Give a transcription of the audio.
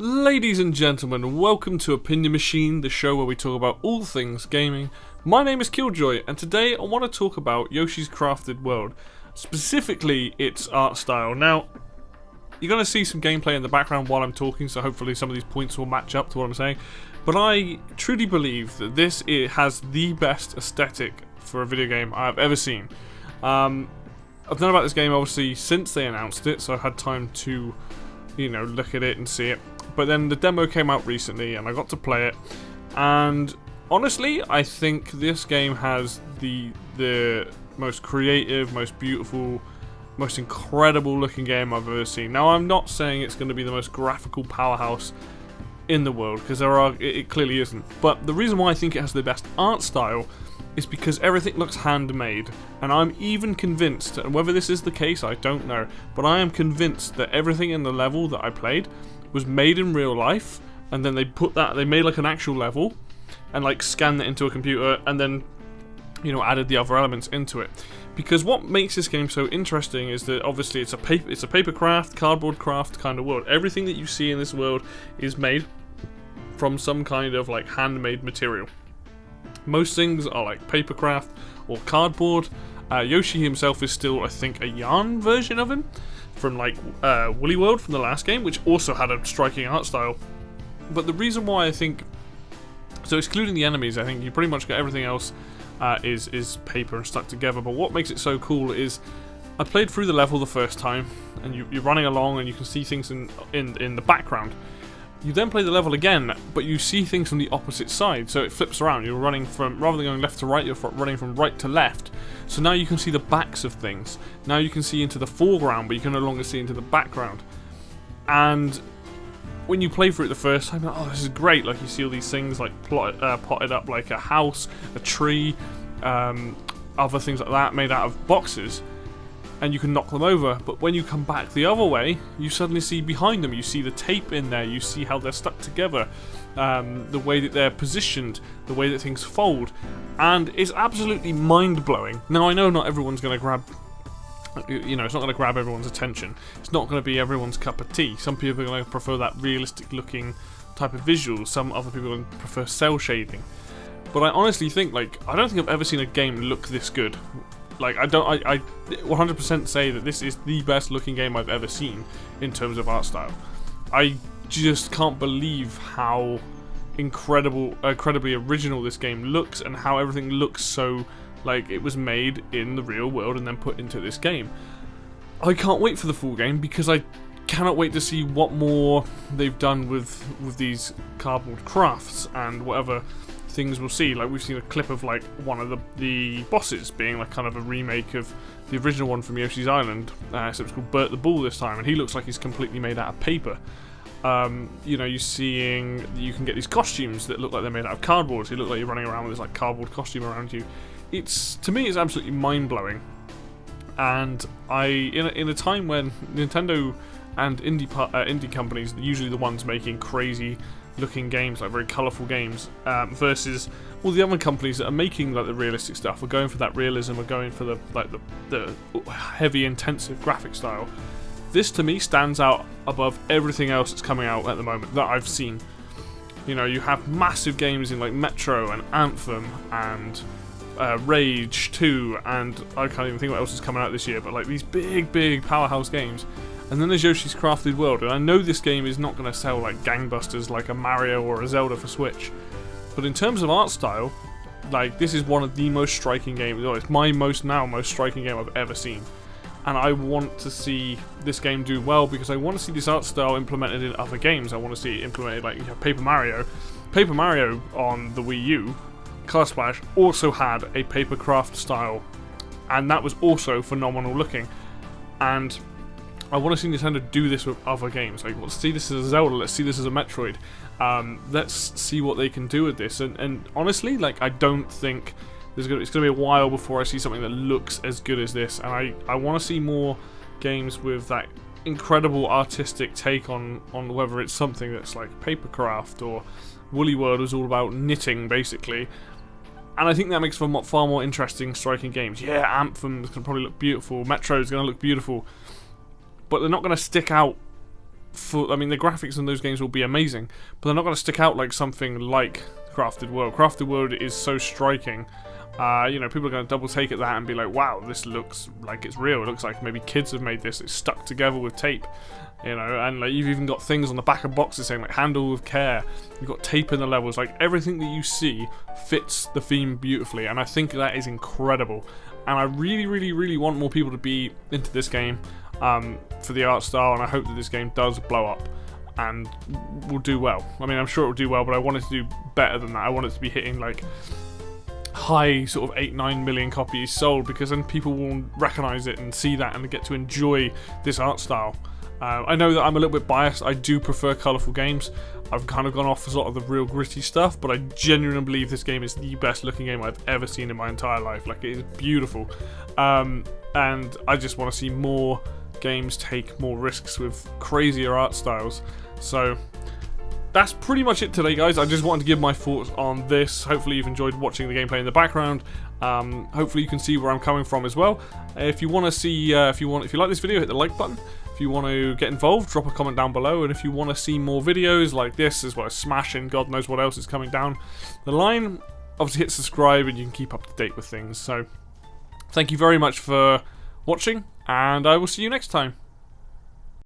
Ladies and gentlemen, welcome to Opinion Machine, the show where we talk about all things gaming. My name is Killjoy, and today I want to talk about Yoshi's Crafted World, specifically its art style. Now, you're going to see some gameplay in the background while I'm talking, so hopefully some of these points will match up to what I'm saying. But I truly believe that it has the best aesthetic for a video game I've ever seen. I've known about this game obviously since they announced it, so I've had time to, look at it and see it. But then the demo came out recently and I got to play it, and honestly I think this game has the most creative, most beautiful, most incredible looking game I've ever seen. Now, I'm not saying it's going to be the most graphical powerhouse in the world, because it clearly isn't, but the reason why I think it has the best art style is because everything looks handmade, and I'm even convinced, and whether this is the case I don't know, but I am convinced that everything in the level that I played was made in real life, and then they made like an actual level and like scanned it into a computer and then added the other elements into it. Because what makes this game so interesting is that obviously it's a paper craft, cardboard craft kind of world. Everything that you see in this world is made from some kind of like handmade material. Most things are like paper craft or cardboard. Yoshi himself is still, I think, a yarn version of him from like Woolly World from the last game, which also had a striking art style. But the reason why I think, so excluding the enemies, I think you pretty much got everything else is paper and stuck together. But what makes it so cool is I played through the level the first time, and you're running along and you can see things in the background. You then play the level again, but you see things from the opposite side, so it flips around. You're running from, rather than going left to right, you're running from right to left. So now you can see the backs of things. Now you can see into the foreground, but you can no longer see into the background. And when you play through it the first time, you're like, oh, this is great. Like, you see all these things like potted up, like a house, a tree, other things like that made out of boxes. And you can knock them over, but when you come back the other way, you suddenly see behind them, you see the tape in there, you see how they're stuck together, the way that they're positioned, the way that things fold, and it's absolutely mind-blowing. Now, I know not everyone's going to grab, it's not going to grab everyone's attention, it's not going to be everyone's cup of tea. Some people are going to prefer that realistic-looking type of visual, some other people are going to prefer cel shading. But I honestly think, I don't think I've ever seen a game look this good. I 100% say that this is the best looking game I've ever seen in terms of art style. I just can't believe how incredibly original this game looks, and how everything looks so like it was made in the real world and then put into this game. I can't wait for the full game, because I cannot wait to see what more they've done with these cardboard crafts and whatever things we'll see. Like, we've seen a clip of like one of the bosses being like kind of a remake of the original one from Yoshi's Island, except it's called Bert the Bull this time, and he looks like he's completely made out of paper. You can get these costumes that look like they're made out of cardboard, so you look like you're running around with this like cardboard costume around you. To me, it's absolutely mind-blowing. And in a time when Nintendo and indie companies are usually the ones making crazy looking games, like very colourful games, versus all the other companies that are making like the realistic stuff, are going for that realism, are going for the heavy, intensive graphic style. This to me stands out above everything else that's coming out at the moment that I've seen. You have massive games in like Metro and Anthem and Rage 2, and I can't even think what else is coming out this year, but like these big powerhouse games. And then there's Yoshi's Crafted World, and I know this game is not going to sell like gangbusters like a Mario or a Zelda for Switch, but in terms of art style, like, this is one of the most striking games. It's my most striking game I've ever seen, and I want to see this game do well, because I want to see this art style implemented in other games. I want to see it implemented, like, Paper Mario. Paper Mario on the Wii U, Color Splash, also had a paper craft style, and that was also phenomenal looking. And I want to see Nintendo do this with other games. Like, let's see this as a Zelda, let's see this as a Metroid. Let's see what they can do with this. And honestly, like, I don't think it's going to be a while before I see something that looks as good as this. And I want to see more games with that incredible artistic take on whether it's something that's like papercraft, or Woolly World was all about knitting, basically. And I think that makes for far more interesting, striking games. Yeah, Anthem's going to probably look beautiful. Metro's going to look beautiful. But they're not going to stick out I mean, the graphics in those games will be amazing, but they're not going to stick out like something like Crafted World. Crafted World is so striking. You know, people are going to double take at that and be like, wow, this looks like it's real. It looks like maybe kids have made this. It's stuck together with tape, you know, and like, you've even got things on the back of boxes saying like handle with care. You've got tape in the levels. Like, everything that you see fits the theme beautifully, and I think that is incredible. And I really, really, really want more people to be into this game for the art style, and I hope that this game does blow up and will do well. I mean, I'm sure it will do well, but I want it to do better than that. I want it to be hitting like high sort of 8-9 million copies sold, because then people will recognize it and see that and get to enjoy this art style. I know that I'm a little bit biased. I do prefer colourful games. I've kind of gone off for sort of the real gritty stuff, but I genuinely believe this game is the best looking game I've ever seen in my entire life. Like, it is beautiful, and I just want to see more games take more risks with crazier art styles. So that's pretty much it today, guys. I just wanted to give my thoughts on this. Hopefully you've enjoyed watching the gameplay in the background. Hopefully you can see where I'm coming from as well. If you want to see, if you like this video, hit the like button. If you want to get involved, drop a comment down below. And if you want to see more videos like this, as well as Smash and God knows what else is coming down the line, obviously hit subscribe and you can keep up to date with things. So thank you very much for watching, and I will see you next time.